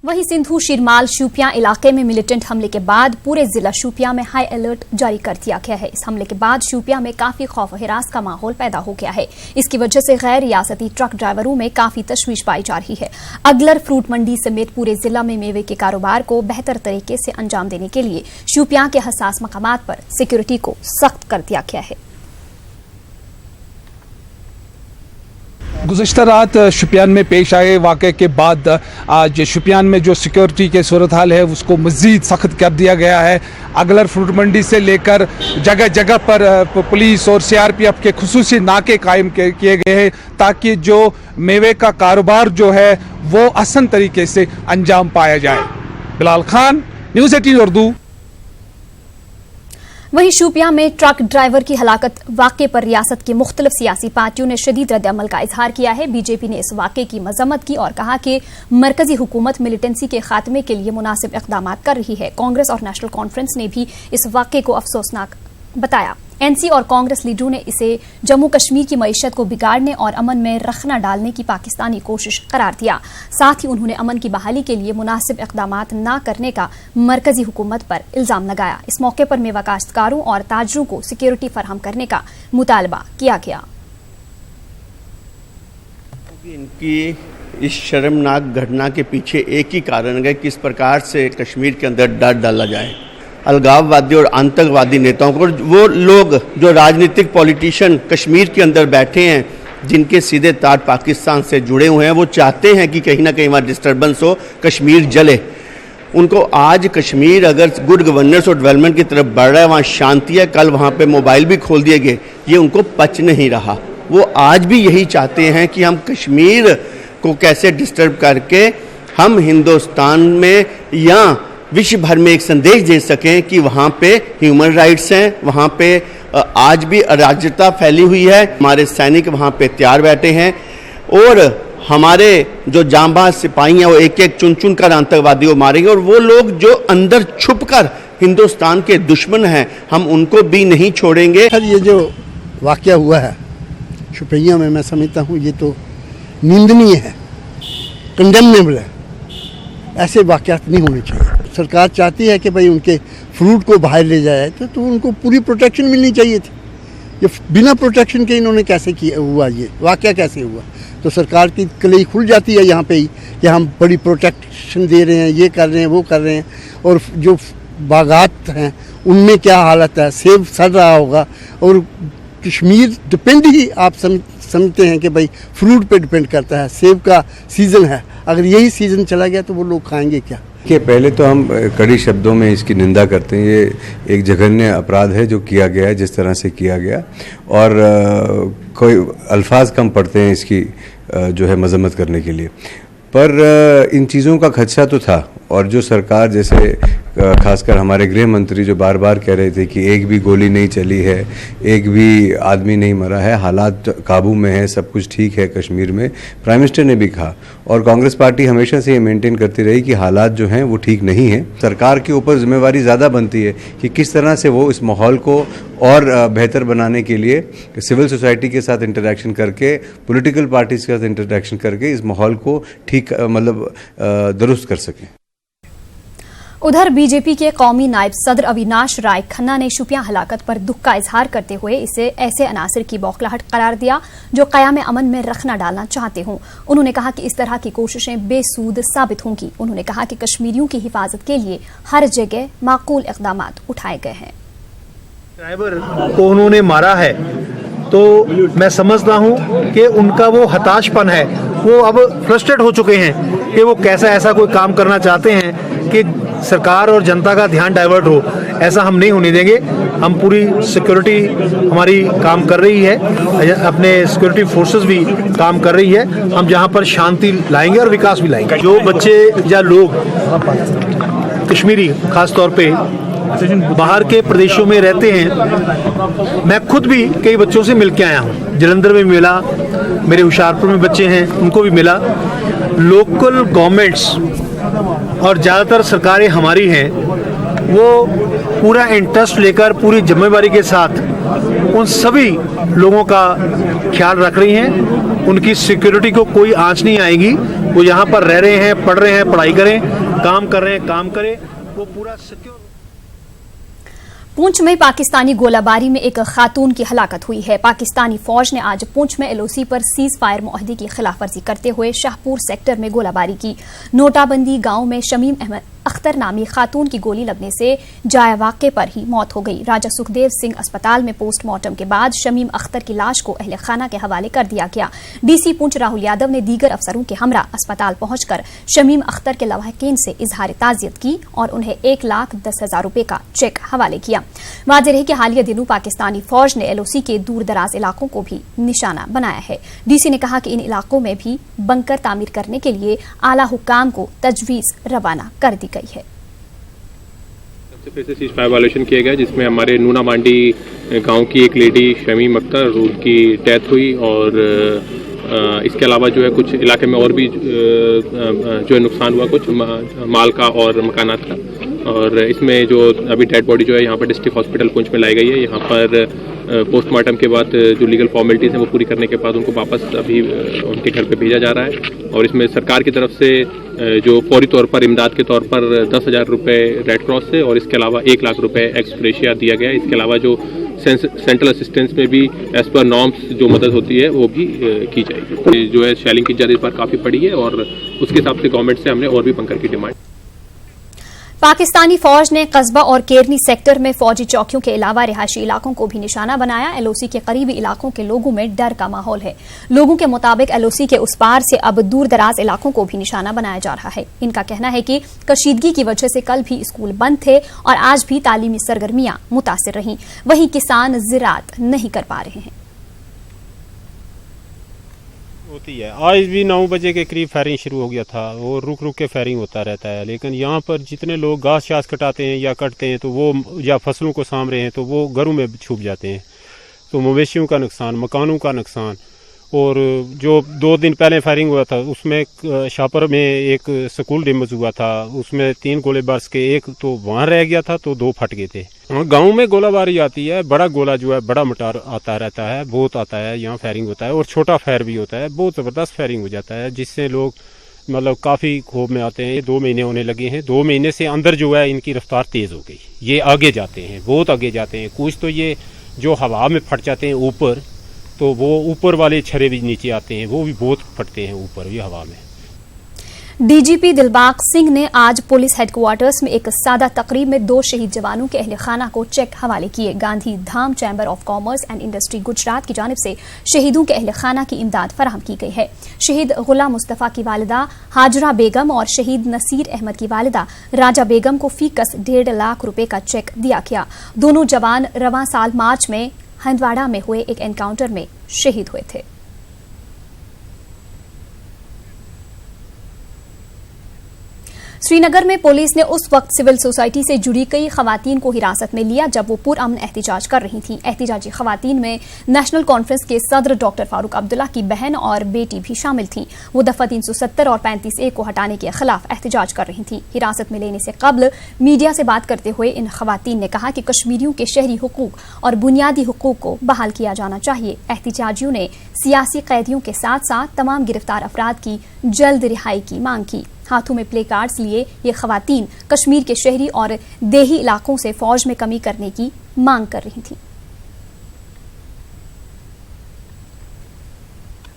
वहीं सिंधु शिरमाल शोपियां इलाके में मिलिटेंट हमले के बाद पूरे जिला शोपियां में हाई अलर्ट जारी कर दिया गया है। इस हमले के बाद शोपियां में काफी खौफ और हिरास का माहौल पैदा हो गया है। इसकी वजह से गैर रियासती ट्रक ड्राइवरों में काफी तशवीश पाई जा रही है। अगलर फ्रूट मंडी समेत पूरे जिला में मेवे के कारोबार को बेहतर तरीके से अंजाम देने के लिए शोपियां के हसास मकामात पर सिक्योरिटी को सख्त कर दिया गया है। गुज़श्ता रात शुपियान में पेश आए वाक़े के बाद आज शुपियान में जो सिक्योरिटी के सूरत हाल है उसको मज़ीद सख्त कर दिया गया है। अगलर फ्रूट मंडी से लेकर जगह जगह पर पुलिस और CRPF के खुसूसी नाके कायम किए गए हैं ताकि जो मेवे का कारोबार जो है वो आसान तरीके से अंजाम पाया जाए। बिलाल खान, न्यूज़ 18 उर्दू। वहीं शोपियां में ट्रक ड्राइवर की हलाकत वाक़े पर रियासत की मुख्तलिफ सियासी पार्टियों ने शदीद रद्द-ए-अमल का इजहार किया है। बीजेपी ने इस वाक़े की मजम्मत की और कहा कि मरकजी हुकूमत मिलिटेंसी के खात्मे के लिए मुनासिब इक़दामात कर रही है। कांग्रेस और नेशनल कॉन्फ्रेंस ने भी इस वाक़े को अफसोसनाक बताया। NC और कांग्रेस लीडरों ने इसे जम्मू कश्मीर की मईशत को बिगाड़ने और अमन में रखना डालने की पाकिस्तानी कोशिश करार दिया। साथ ही उन्होंने अमन की बहाली के लिए मुनासिब इक़दामात न करने का मरकजी हुकूमत पर इल्जाम लगाया। इस मौके पर मेवा काश्तकारों और ताजरों को सिक्योरिटी फराहम करने का मुतालबा किया गया। इनकी इस शर्मनाक घटना के पीछे एक ही कारण है कि किस प्रकार से कश्मीर के अंदर डर डाला जाए। अलगाववादी और आतंकवादी नेताओं को, वो लोग जो राजनीतिक पॉलिटिशियन कश्मीर के अंदर बैठे हैं जिनके सीधे तार पाकिस्तान से जुड़े हुए हैं, वो चाहते हैं कि कहीं ना कहीं वहाँ डिस्टर्बेंस हो, कश्मीर जले। उनको आज कश्मीर अगर गुड गवर्नेंस और डेवलपमेंट की तरफ बढ़ रहा है, वहाँ शांति है, कल वहाँ पे मोबाइल भी खोल दिए गए, ये उनको पच नहीं रहा। वो आज भी यही चाहते हैं कि हम कश्मीर को कैसे डिस्टर्ब करके हम हिंदुस्तान में या विश्व भर में एक संदेश दे सकें कि वहाँ पे ह्यूमन राइट्स हैं, वहाँ पे आज भी अराजकता फैली हुई है। हमारे सैनिक वहाँ पे तैयार बैठे हैं और हमारे जो जांबाज सिपाही हैं वो एक एक चुन चुन कर आतंकवादियों को मारेंगे और वो लोग जो अंदर छुपकर हिंदुस्तान के दुश्मन हैं हम उनको भी नहीं छोड़ेंगे। ये जो वाक़या हुआ है शोपियां में, मैं समझता हूँ ये तो निंदनीय है, कंडेमनेबल है। ऐसे वाक़यात नहीं होने चाहिए। सरकार चाहती है कि भाई उनके फ्रूट को बाहर ले जाए तो उनको पूरी प्रोटेक्शन मिलनी चाहिए थी। ये बिना प्रोटेक्शन के इन्होंने कैसे किया हुआ, ये वाक़या कैसे हुआ? तो सरकार की कलई खुल जाती है यहाँ पे ही कि हम बड़ी प्रोटेक्शन दे रहे हैं, ये कर रहे हैं, वो कर रहे हैं। और जो बागात हैं उनमें क्या हालत है, सेब सड़ रहा होगा। और कश्मीर डिपेंड ही आप समझते हैं कि भाई फ्रूट पे डिपेंड करता है। सेब का सीज़न है, अगर यही सीज़न चला गया तो वो लोग खाएंगे क्या? कि पहले तो हम कड़ी शब्दों में इसकी निंदा करते हैं। ये एक जघन्य अपराध है जो किया गया है, जिस तरह से किया गया, और कोई अल्फाज कम पड़ते हैं इसकी जो है मजम्मत करने के लिए। पर इन चीज़ों का खदशा तो था, और जो सरकार, जैसे खासकर हमारे गृह मंत्री जो बार बार कह रहे थे कि एक भी गोली नहीं चली है, एक भी आदमी नहीं मरा है, हालात काबू में है, सब कुछ ठीक है कश्मीर में, प्राइम मिनिस्टर ने भी कहा। और कांग्रेस पार्टी हमेशा से ये मेंटेन करती रही कि हालात जो हैं वो ठीक नहीं हैं। सरकार के ऊपर जिम्मेवारी ज़्यादा बनती है कि किस तरह से वो इस माहौल को और बेहतर बनाने के लिए सिविल सोसाइटी के साथ इंटरेक्शन करके, पॉलिटिकल पार्टीज के साथ इंटरेक्शन करके इस माहौल को ठीक दुरुस्त कर सकें। उधर बीजेपी के कौमी नायब सदर अविनाश राय खन्ना ने शोपियां हलाकत पर दुख का इजहार करते हुए इसे ऐसे अनासर की बौखलाहट करार दिया जो क़याम अमन में रखना डालना चाहते हों। उन्होंने कहा कि इस तरह की कोशिशें बेसूद साबित होंगी। उन्होंने कहा कि कश्मीरियों की हिफाजत के लिए हर जगह माकूल इक़दामात उठाए गए हैं। ड्राइवर को उन्होंने मारा है तो मैं समझता हूं कि उनका वो हताशपन है, वो अब फ्रस्ट्रेट हो चुके हैं कि वो कैसा ऐसा कोई काम करना चाहते हैं कि सरकार और जनता का ध्यान डाइवर्ट हो। ऐसा हम नहीं होने देंगे। हम पूरी सिक्योरिटी हमारी काम कर रही है, अपने सिक्योरिटी फोर्सेस भी काम कर रही है। हम जहां पर शांति लाएंगे और विकास भी लाएंगे। जो बच्चे या लोग कश्मीरी खास तौर पे बाहर के प्रदेशों में रहते हैं, मैं खुद भी कई बच्चों से मिल के आया हूँ। जलंधर में मिला, मेरे हुशियारपुर में बच्चे हैं, उनको भी मिला। लोकल गवर्नमेंट्स और ज़्यादातर सरकारें हमारी हैं, वो पूरा इंटरेस्ट लेकर पूरी जिम्मेदारी के साथ उन सभी लोगों का ख्याल रख रही हैं। उनकी सिक्योरिटी को कोई आंच नहीं आएगी। वो यहाँ पर रह रहे हैं, पढ़ रहे हैं, पढ़ाई करें, काम कर रहे हैं, काम करें, वो पूरा सिक्योर। पुंछ में पाकिस्तानी गोलाबारी में एक खातून की हलाकत हुई है। पाकिस्तानी फौज ने आज पुंछ में एलओसी पर सीज फायर मुआहदे की खिलाफवर्जी करते हुए शाहपुर सेक्टर में गोलाबारी की। नोटाबंदी गांव में शमीम अहमद अख्तर नामी खातून की गोली लगने से जाया वाक़े पर ही मौत हो गई। राजा सुखदेव सिंह अस्पताल में पोस्टमार्टम के बाद शमीम अख्तर की लाश को अहले खाना के हवाले कर दिया गया। डीसी पुंछ राहुल यादव ने दीगर अफसरों के हमरा अस्पताल पहुंचकर शमीम अख्तर के लवाहिकीन से इजहार ताज़ियत की और उन्हें 1,10,000 रुपए का चेक हवाले किया। वाज़ेह रहे कि हालिया दिनों पाकिस्तानी फौज ने एलओसी के दूर दराज इलाकों को भी निशाना बनाया है। डीसी ने कहा कि इन इलाकों में भी बंकर तामीर करने के लिए आला हुक्काम को तजवीज रवाना कर दी गई है। सबसे फिर से सीज फायर वायलेशन किया गया, जिसमें हमारे नूना मांडी गांव की एक लेडी शमीम अख्तर उनकी डेथ हुई और इसके अलावा जो है कुछ इलाके में और भी जो है नुकसान हुआ, कुछ माल का और मकानात का। और इसमें जो अभी डेड बॉडी जो है यहाँ पर डिस्ट्रिक्ट हॉस्पिटल पुंछ में लाई गई है। यहाँ पर पोस्टमार्टम के बाद जो लीगल फॉर्मेलिटीज़ हैं वो पूरी करने के बाद उनको वापस अभी उनके घर पे भेजा जा रहा है। और इसमें सरकार की तरफ से जो फौरी तौर पर इमदाद के तौर पर 10,000 रुपये रेड क्रॉस से और इसके अलावा 1 लाख रुपये एक्स ग्रेशिया दिया गया है। इसके अलावा जो सेंट्रल असिस्टेंस में भी एज पर नॉर्म्स जो मदद होती है वो भी की जाएगी। जो है शेलिंग की इजाज़त इस बार काफ़ी पड़ी है और उसके हिसाब से गवर्नमेंट से हमने और भी बंकर की डिमांड। पाकिस्तानी फौज ने कस्बा और केरनी सेक्टर में फौजी चौकियों के अलावा रिहायशी इलाकों को भी निशाना बनाया। एलओसी के करीबी इलाकों के लोगों में डर का माहौल है। लोगों के मुताबिक एलओसी के उस पार से अब दूर दराज इलाकों को भी निशाना बनाया जा रहा है। इनका कहना है कि कशीदगी की वजह से कल भी स्कूल बंद थे और आज भी तालीमी सरगर्मियां मुतासिर रहीं। वहीं किसान ज़िराअत नहीं कर पा रहे हैं। होती है। आज भी 9 बजे के करीब फायरिंग शुरू हो गया था। वो रुक रुक के फायरिंग होता रहता है। लेकिन यहाँ पर जितने लोग घास शास कटाते हैं या कटते हैं तो वो या फसलों को साम रहे हैं तो वो घरों में छुप जाते हैं। तो मवेशियों का नुकसान, मकानों का नुकसान। और जो 2 दिन पहले फायरिंग हुआ था उसमें शाहपुर में एक स्कूल डैमेज हुआ था। उसमें 3 गोले बरस के, एक तो वहाँ रह गया था तो 2 फट गए थे। गांव में गोलाबारी आती है। बड़ा गोला जो है बड़ा मटार आता रहता है, बहुत आता है। यहाँ फायरिंग होता है और छोटा फायर भी होता है। बहुत ज़बरदस्त फायरिंग हो जाता है जिससे लोग मतलब काफ़ी खौफ में आते हैं। 2 महीने होने लगे हैं। 2 महीने से अंदर जो है इनकी रफ्तार तेज़ हो गई। ये आगे जाते हैं, बहुत आगे जाते हैं। कुछ तो ये जो हवा में फट जाते हैं ऊपर, तो वो ऊपर वाले छर्रे भी नीचे आते हैं, वो भी बहुत फटते हैं ऊपर भी हवा में। डीजीपी दिलबाग सिंह ने आज पुलिस हेडक्वार्टर्स में एक सादा तकरीब में 2 शहीद जवानों के अहले खाना को चेक हवाले किए। Gandhidham chamber of commerce and industry Gujarat की जानिब से शहीदों के अहले खाना की इमदाद फराहम की गई है। शहीद गुलाम मुस्तफ़ा की वालिदा हाजरा बेगम और शहीद नसीर अहमद की वालिदा राजा बेगम को फीकस 1.5 लाख रुपए का चेक दिया गया। दोनों जवान रवां साल मार्च में हंदवाड़ा में हुए एक एनकाउंटर में शहीद हुए थे। श्रीनगर में पुलिस ने उस वक्त सिविल सोसाइटी से जुड़ी कई खवातीन को हिरासत में लिया जब वो पुरअमन एहतिजाज कर रही थीं। एहतिजाजी खवातीन में नेशनल कॉन्फ्रेंस के सदर डॉक्टर फारूक अब्दुल्ला की बहन और बेटी भी शामिल थीं। वो दफा 370 और 35A को हटाने के खिलाफ एहतिजाज कर रही थीं। हिरासत में लेने से कबल मीडिया से बात करते हुए इन खवातीन ने कहा कि कश्मीरियों के शहरी हुकूक और बुनियादी हुकूक को बहाल किया जाना चाहिए। एहतिजाजियों ने सियासी कैदियों के साथ साथ तमाम गिरफ्तार अफराद की जल्द रिहाई की मांग की। हाथों में प्ले कार्ड्स लिए ये खवातीन कश्मीर के शहरी और देही इलाकों से फौज में कमी करने की मांग कर रही थी।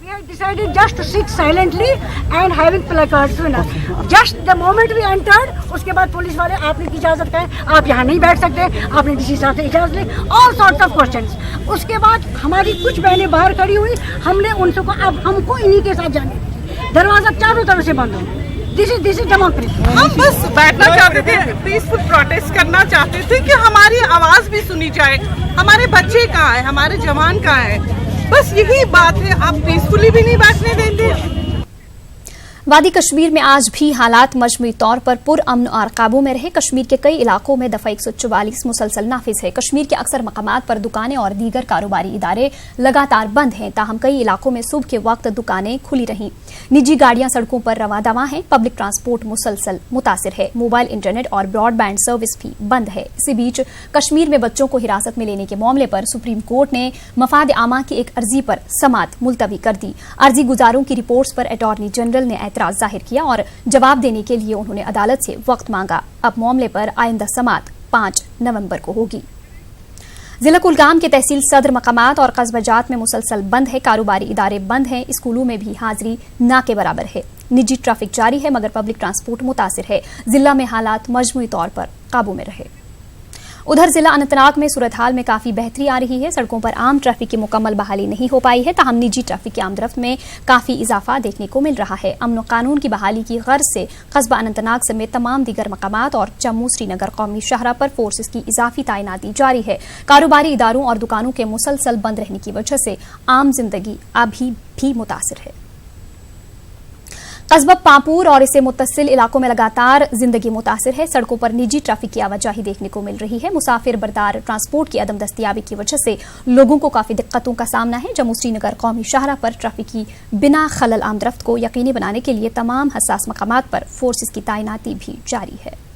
We had decided just to sit silently and having placards with us. Just the moment we entered, उसके बाद पुलिस वाले आपने की इजाजत कहें, आप यहाँ नहीं बैठ सकते, आपने डीसी साहब से इजाजत ली, all sorts of questions. उसके बाद हमारी कुछ बहनें बाहर खड़ी हुई, हमने उनसे कहा अब हमको इन्हीं के साथ जाने। दरवाजा चारों तरफ से बंद हो। This is democracy. हम बस बैठना चाहते थे, पीसफुल प्रोटेस्ट करना चाहते थे कि हमारी आवाज भी सुनी जाए। हमारे बच्चे कहाँ हैं, हमारे जवान कहाँ हैं, बस यही बात है। आप पीसफुली भी नहीं बैठने देते। वादी कश्मीर में आज भी हालात मजमूई तौर पर पुरअमन और काबू में रहे। कश्मीर के कई इलाकों में दफा 144 मुसलसल नाफिज है। कश्मीर के अक्सर मकामात पर दुकानें और दीगर कारोबारी इदारे लगातार बंद हैं, ताहम कई इलाकों में सुबह के वक्त दुकानें खुली रहीं। निजी गाड़ियां सड़कों पर रवां-दवां हैं। पब्लिक ट्रांसपोर्ट मुसलसल मुतासिर है। मोबाइल इंटरनेट और ब्रॉडबैंड सर्विस भी बंद है। इसी बीच कश्मीर में बच्चों को हिरासत में लेने के मामले पर सुप्रीम कोर्ट ने मफाद आमा की एक अर्जी पर समाअत मुलतवी कर दी। अर्जी गुजारों की रिपोर्ट्स पर अटॉर्नी जनरल ने एतराज जाहिर किया और जवाब देने के लिए उन्होंने अदालत से वक्त मांगा। अब मामले पर आइंदा समाअत 5 नवंबर को होगी। जिला कुलगाम के तहसील सदर मकामात और कस्बा जात में मुसलसल बंद है। कारोबारी इदारे बंद हैं। स्कूलों में भी हाजिरी ना के बराबर है। निजी ट्रैफिक जारी है मगर पब्लिक ट्रांसपोर्ट मुतासिर है। जिला में हालात मजमूई तौर पर काबू में रहे। उधर जिला अनंतनाग में सूरत हाल में काफी बेहतरी आ रही है। सड़कों पर आम ट्रैफिक की मुकम्मल बहाली नहीं हो पाई है, ताहम निजी ट्रैफिक की आमदरफ्त में काफी इजाफा देखने को मिल रहा है। अमन व कानून की बहाली की गर्ज से कस्बा अनंतनाग समेत तमाम दीगर मकामात और जम्मू श्रीनगर कौमी शाहरा पर फोर्सेस की इजाफी तैनाती जारी है। कारोबारी इदारों और दुकानों के मुसलसल बंद रहने की वजह से आम जिंदगी अभी भी मुतासिर है। कस्बा पांपुर और इसे मुत्तसिल इलाकों में लगातार जिंदगी मुतासिर है। सड़कों पर निजी ट्रैफिक की आवाजाही देखने को मिल रही है। मुसाफिर बरदार ट्रांसपोर्ट की अदम दस्तियाबी की वजह से लोगों को काफी दिक्कतों का सामना है। जम्मू श्रीनगर कौमी शाहरा पर ट्रैफिक की बिना खलल आमदरफ्त को यकीनी बनाने के लिए तमाम हसास मकामात पर फोर्सेस की तैनाती भी जारी है।